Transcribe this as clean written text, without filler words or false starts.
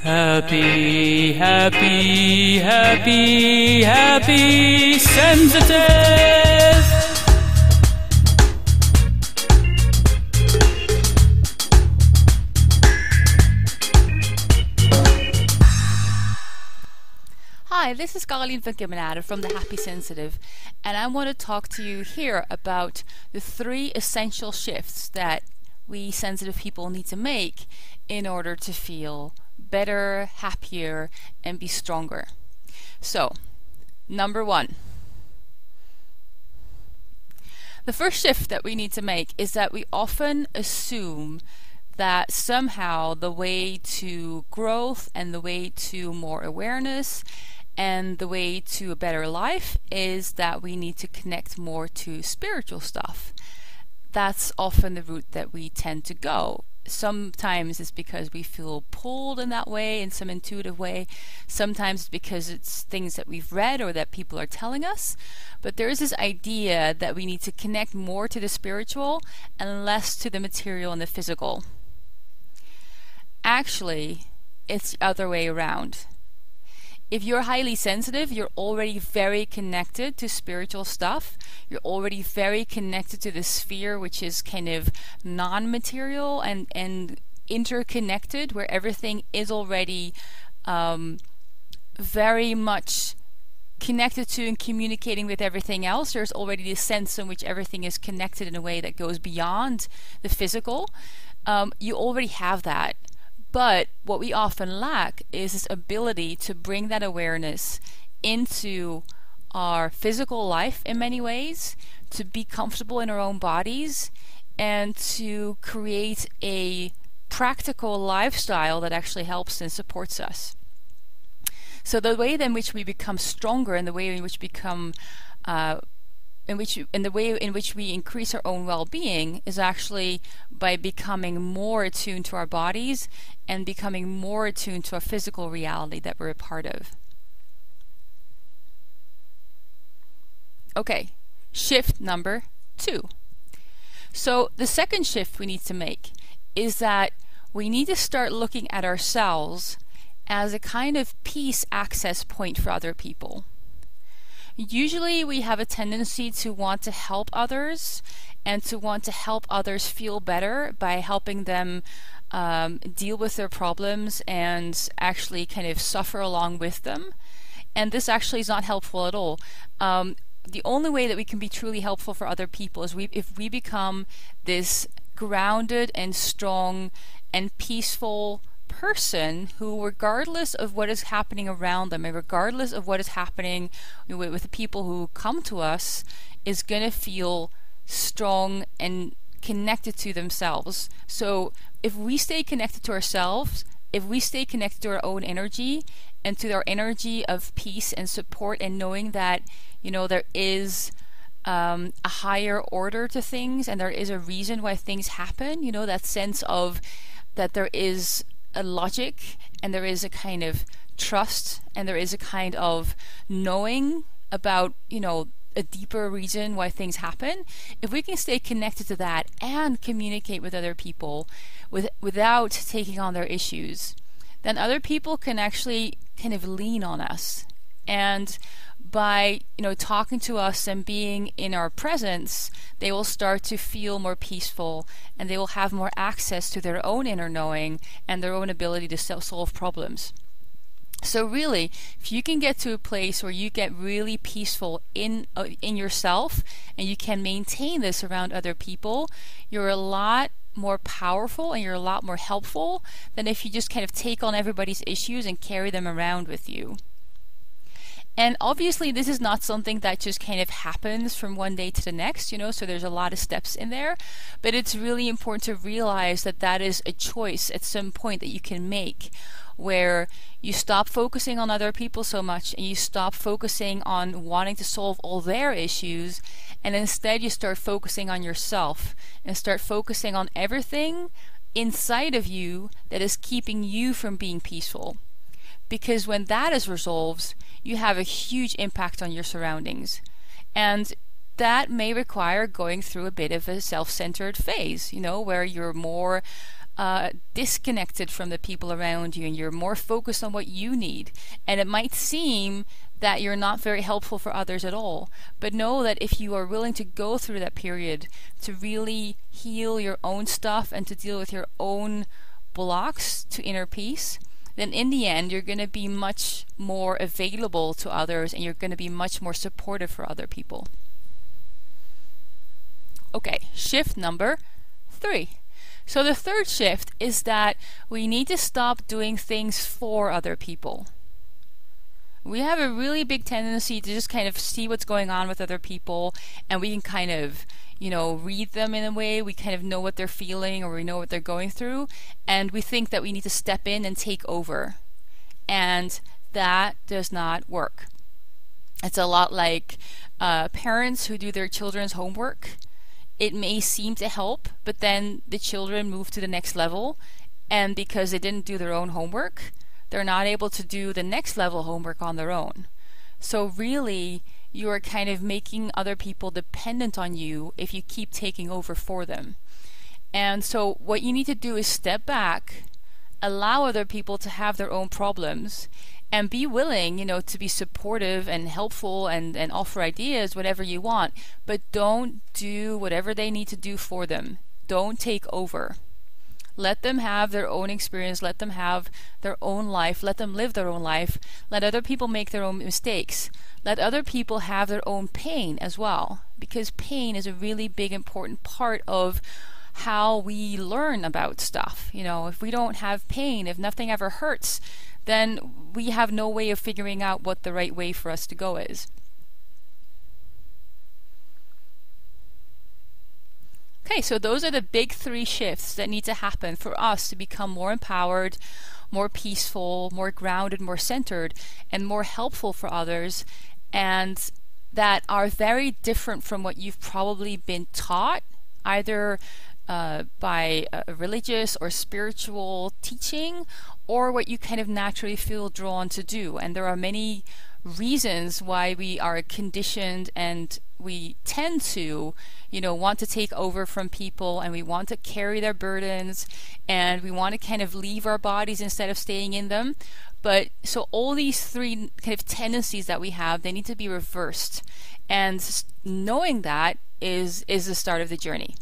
Happy, happy, happy, happy, sensitive. Hi, this is Caroline van Kimmenade from The Happy Sensitive, and I want to talk to you here about the 3 essential shifts that we sensitive people need to make in order to feel better, happier, and be stronger. So, number 1. The first shift that we need to make is that we often assume that somehow the way to growth and the way to more awareness and the way to a better life is that we need to connect more to spiritual stuff. That's often the route that we tend to go. Sometimes it's because we feel pulled in that way, in some intuitive way. Sometimes it's because it's things that we've read or that people are telling us. But there is this idea that we need to connect more to the spiritual and less to the material and the physical. Actually, it's the other way around. If you're highly sensitive, you're already very connected to spiritual stuff. You're already very connected to the sphere, which is kind of non-material and interconnected, where everything is already very much connected to and communicating with everything else. There's already this sense in which everything is connected in a way that goes beyond the physical. You already have that. But what we often lack is this ability to bring that awareness into our physical life in many ways, to be comfortable in our own bodies, and to create a practical lifestyle that actually helps and supports us. So the way in which we become stronger and the way in which we become the way in which we increase our own well-being is actually by becoming more attuned to our bodies and becoming more attuned to our physical reality that we're a part of. Okay, shift number 2. So the second shift we need to make is that we need to start looking at ourselves as a kind of peace access point for other people. Usually we have a tendency to want to help others and to want to help others feel better by helping them deal with their problems and actually kind of suffer along with them. And this actually is not helpful at all. The only way that we can be truly helpful for other people is if we become this grounded and strong and peaceful person who, regardless of what is happening around them and regardless of what is happening with the people who come to us, is going to feel strong and connected to themselves. So if we stay connected to ourselves, if we stay connected to our own energy and to our energy of peace and support, and knowing that, you know, there is a higher order to things and there is a reason why things happen, you know, that sense of that there is a logic and there is a kind of trust and there is a kind of knowing about, you know, a deeper reason why things happen. If we can stay connected to that and communicate with other people without taking on their issues, then other people can actually kind of lean on us. And by, you know, talking to us and being in our presence, they will start to feel more peaceful and they will have more access to their own inner knowing and their own ability to solve problems. So really, if you can get to a place where you get really peaceful in yourself and you can maintain this around other people, you're a lot more powerful and you're a lot more helpful than if you just kind of take on everybody's issues and carry them around with you. And obviously this is not something that just kind of happens from one day to the next, you know, so there's a lot of steps in there, but it's really important to realize that that is a choice at some point that you can make, where you stop focusing on other people so much and you stop focusing on wanting to solve all their issues, and instead you start focusing on yourself and start focusing on everything inside of you that is keeping you from being peaceful. Because when that is resolved, you have a huge impact on your surroundings. And that may require going through a bit of a self-centered phase, you know, where you're more disconnected from the people around you, and you're more focused on what you need. And it might seem that you're not very helpful for others at all. But know that if you are willing to go through that period to really heal your own stuff and to deal with your own blocks to inner peace, then in the end, you're going to be much more available to others, and you're going to be much more supportive for other people. Okay, shift number 3. So the third shift is that we need to stop doing things for other people. We have a really big tendency to just kind of see what's going on with other people, and we can kind of, read them in a way. We kind of know what they're feeling, or we know what they're going through, and we think that we need to step in and take over. And that does not work. It's a lot like parents who do their children's homework. It may seem to help, but then the children move to the next level, and because they didn't do their own homework, they're not able to do the next level homework on their own. So really, you are kind of making other people dependent on you if you keep taking over for them. And so what you need to do is step back, allow other people to have their own problems, and be willing, to be supportive and helpful and offer ideas, whatever you want, but don't do whatever they need to do for them. Don't take over. Let them have their own experience, let them have their own life, let them live their own life, let other people make their own mistakes, let other people have their own pain as well, because pain is a really big important part of how we learn about stuff. If we don't have pain, if nothing ever hurts, then we have no way of figuring out what the right way for us to go is. Okay, so those are the big 3 shifts that need to happen for us to become more empowered, more peaceful, more grounded, more centered, and more helpful for others, and that are very different from what you've probably been taught, either by a religious or spiritual teaching, or what you kind of naturally feel drawn to do. And there are many reasons why we are conditioned, and we tend to want to take over from people, and we want to carry their burdens, and we want to kind of leave our bodies instead of staying in them. But so all these 3 kind of tendencies that we have, they need to be reversed, and knowing that is the start of the journey.